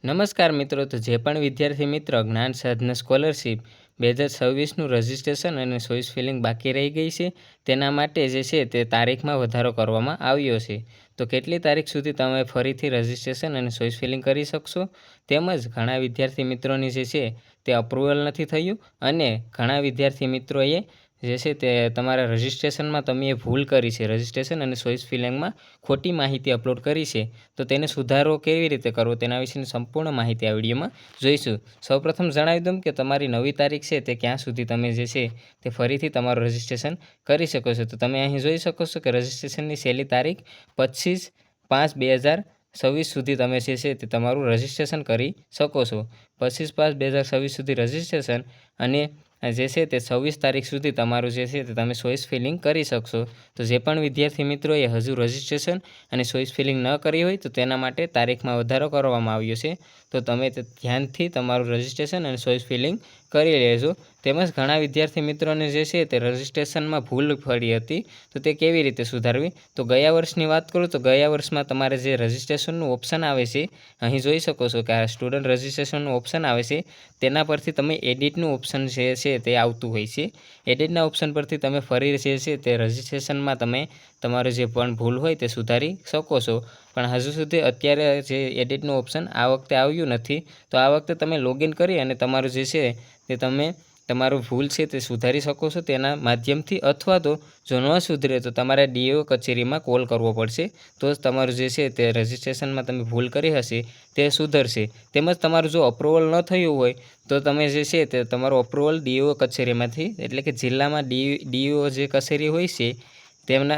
નમસ્કાર મિત્રો, તો જે પણ વિદ્યાર્થી મિત્રો જ્ઞાન સાધના સ્કોલરશિપ 2026નું રજિસ્ટ્રેશન અને ચોઇસ ફિલિંગ બાકી રહી ગઈ છે, તેના માટે જે છે તે તારીખમાં વધારો કરવામાં આવ્યો છે. તો કેટલી તારીખ સુધી તમે ફરીથી રજિસ્ટ્રેશન અને ચોઇસ ફિલિંગ કરી શકશો, તેમજ ઘણા વિદ્યાર્થી મિત્રોની જે છે તે અપ્રુવલ નથી થયું અને ઘણા વિદ્યાર્થી મિત્રોએ જે છે તે તમારા રજિસ્ટ્રેશનમાં તમે ભૂલ કરી છે, રજિસ્ટ્રેશન અને ચોઇસ ફિલિંગમાં ખોટી માહિતી અપલોડ કરી છે. તો તેને સુધારો કેવી રીતે કરવો તેના વિશેની સંપૂર્ણ માહિતી આ વિડીયોમાં જોઈશું. સૌપ્રથમ જણાવી દઉં કે તમારી નવી તારીખ છે તે ક્યાં સુધી તમે જે છે તે ફરીથી તમારું રજિસ્ટ્રેશન કરી શકો છો. તો તમે અહીં જોઈ શકો છો કે રજિસ્ટ્રેશનની છેલ્લી તારીખ 25/5/2026 સુધી તમે જે છે તે તમારું રજિસ્ટ્રેશન કરી શકો છો. 25/5/2026 સુધી રજિસ્ટ્રેશન અને જે છે તે 26 તારીખ સુધી તમારું જે છે તે તમે ચોઇસ ફિલિંગ કરી શકશો. તો જે પણ વિદ્યાર્થી મિત્રોએ હજુ રજિસ્ટ્રેશન અને ચોઇસ ફિલિંગ ન કરી હોય તો તેના માટે તારીખમાં વધારો કરવામાં આવ્યો છે. તો તમે ધ્યાનથી તમારું રજિસ્ટ્રેશન અને ચોઇસ ફિલિંગ કરી લેજો. તેમજ ઘણા વિદ્યાર્થી મિત્રોને જે છે તે રજિસ્ટ્રેશનમાં ભૂલ પડી હતી, તો તે કેવી રીતે સુધારવી. તો ગયા વર્ષની વાત કરું તો ગયા વર્ષમાં તમારે જે રજિસ્ટ્રેશનનું ઓપ્શન આવે છે, અહીં જોઈ શકો છો કે આ સ્ટુડન્ટ રજિસ્ટ્રેશનનું ઓપ્શન આવે છે, તેના પરથી તમે એડિટનું ઓપ્શન જે છે તે આવતું હોય છે. એડિટના ઓપ્શન પરથી તમે ફરી જે છે તે રજિસ્ટ્રેશનમાં તમે તમારે જે પણ ભૂલ હોય તે સુધારી શકો છો. પણ હજુ સુધી અત્યારે જે એડિટનું ઓપ્શન આ વખતે આવ્યું નથી. તો આ વખતે તમે લોગિન કરી અને તમારું જે છે તે તમે તમારું ભૂલ છે તે સુધારી શકો છો તેના માધ્યમથી, અથવા તો જો ન સુધરે તો તમારે ડીઓ કચેરીમાં કોલ કરવો પડશે. તો જ તમારું જે છે તે રજિસ્ટ્રેશનમાં તમે ભૂલ કરી હશે તે સુધરશે. તેમજ તમારું જો અપ્રુવલ ન થયું હોય તો તમે જે છે તે તમારું અપ્રુવલ ડીઓ કચેરીમાંથી, એટલે કે જિલ્લામાં ડીઓ જે કચેરી હોય છે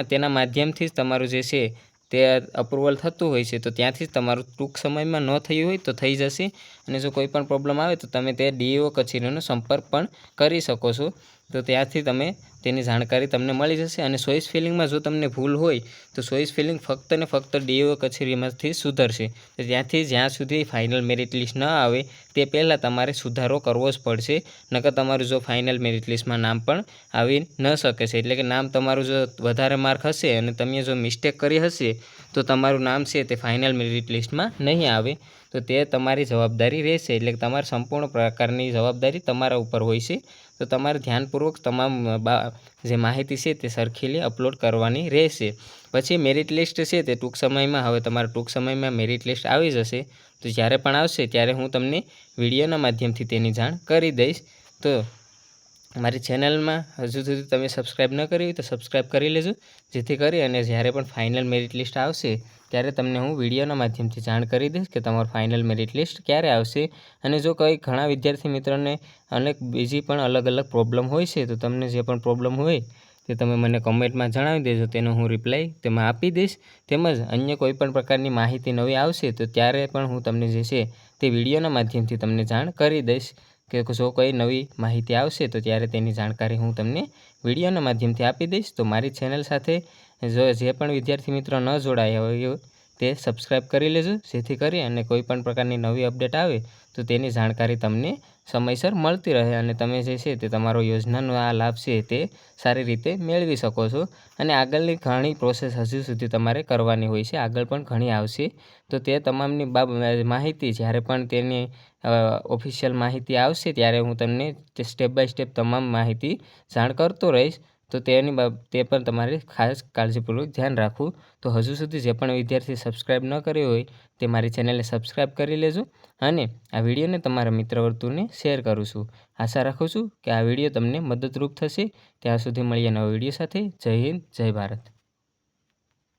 તેના માધ્યમથી જ તમારું જે છે તે અપ્રુવલ થતું હોય છે. તો ત્યાંથી જ તમારું ટૂંક સમયમાં ન થયું હોય તો થઈ જશે. અને જો કોઈ પણ પ્રોબ્લેમ આવે તો તમે તે ડીઓ કચેરીનો સંપર્ક પણ કરી શકો છો. તો ત્યાંથી તમે તેની જાણકારી તમને મળી જશે. અને ચોઇસ ફિલિંગમાં જો તમને ભૂલ હોય તો ચોઇસ ફિલિંગ ફક્ત ને ફક્ત ડીઓ કચેરીમાંથી સુધરશે. તો ત્યાંથી જ્યાં સુધી ફાઇનલ મેરિટ લિસ્ટ ન આવે તે પહેલાં તમારે સુધારો કરવો જ પડશે. નકર તમારું જો ફાઇનલ મેરિટ લિસ્ટમાં નામ પણ આવી ન શકે છે. એટલે કે નામ તમારું જો વધારે માર્ક હશે અને તમે જો મિસ્ટેક કરી હશે તો તમારું નામ છે તે ફાઇનલ મેરિટ લિસ્ટમાં નહીં આવે. તો તે તમારી જવાબદારી રહેશે. એટલે કે તમારી સંપૂર્ણ પ્રકારની જવાબદારી તમારા ઉપર હોય છે. તો તમારે ધ્યાનપૂર્વક તમામ જે માહિતી છે તે સરખેલી અપલોડ કરવાની રહેશે. પછી મેરિટ લિસ્ટ છે તે ટૂંક સમયમાં, હવે તમારા ટૂંક સમયમાં મેરિટ લિસ્ટ આવી જશે. તો જ્યારે પણ આવશે ત્યારે હું તમને વિડીયોના માધ્યમથી તેની જાણ કરી દઈશ. તો મારી ચેનલમાં હજુ સુધી તમે સબસ્ક્રાઈબ ન કરી હોય તો સબસ્ક્રાઈબ કરી લેજો, જેથી કરી અને જ્યારે પણ ફાઇનલ મેરિટ લિસ્ટ આવશે ત્યારે તમને હું વિડીયોના માધ્યમથી જાણ કરી દઈશ કે તમારું ફાઇનલ મેરિટ લિસ્ટ ક્યારે આવશે. અને જો કોઈ ઘણા વિદ્યાર્થી મિત્રોને અનેક બીજી પણ અલગ અલગ પ્રોબ્લેમ હોય છે, તો તમને જે પણ પ્રોબ્લેમ હોય તે તમે મને કમેન્ટમાં જણાવી દેજો, તેનો હું રિપ્લાય તેમાં આપી દઈશ. તેમજ અન્ય કોઈ પણ પ્રકારની માહિતી નવી આવશે તો ત્યારે પણ હું તમને જે છે તે વિડીયોના માધ્યમથી તમને જાણ કરી દઈશ. કે જો કોઈ નવી માહિતી આવશે તો ત્યારે તેની જાણકારી હું તમને વિડીયોના માધ્યમથી આપી દઈશ. તો મારી ચેનલ સાથે જો જે પણ વિદ્યાર્થી મિત્રો ન જોડાયા હોય તે સબસ્ક્રાઈબ કરી લેજો, જેથી કરી અને કોઈ પણ પ્રકારની નવી અપડેટ આવે તો તેની જાણકારી તમને સમયસર મળતી રહે અને તમે જે છે તે તમારો યોજનાનો આ લાભ છે તે સારી રીતે મેળવી શકો છો. અને આગળની ઘણી પ્રોસેસ હજુ સુધી તમારે કરવાની હોય છે, આગળ પણ ઘણી આવશે. તો તે તમામની માહિતી જ્યારે પણ તેની ઓફિશિયલ માહિતી આવશે ત્યારે હું તમને સ્ટેપ બાય સ્ટેપ તમામ માહિતી જાણ કરતો રહીશ. તો તે પણ તમારે ખાસ કાળજીપૂર્વક ધ્યાન રાખવું. તો હજુ સુધી જે પણ વિદ્યાર્થી સબસ્ક્રાઈબ ન કર્યો હોય તે મારી ચેનલને સબસ્ક્રાઈબ કરી લેજો અને આ વિડીયોને તમારા મિત્ર વર્તુળને શેર કરું છું. આશા રાખું છું કે આ વિડીયો તમને મદદરૂપ થશે. ત્યાં સુધી મળીએ નવા વિડીયો સાથે. જય હિન્દ, જય ભારત.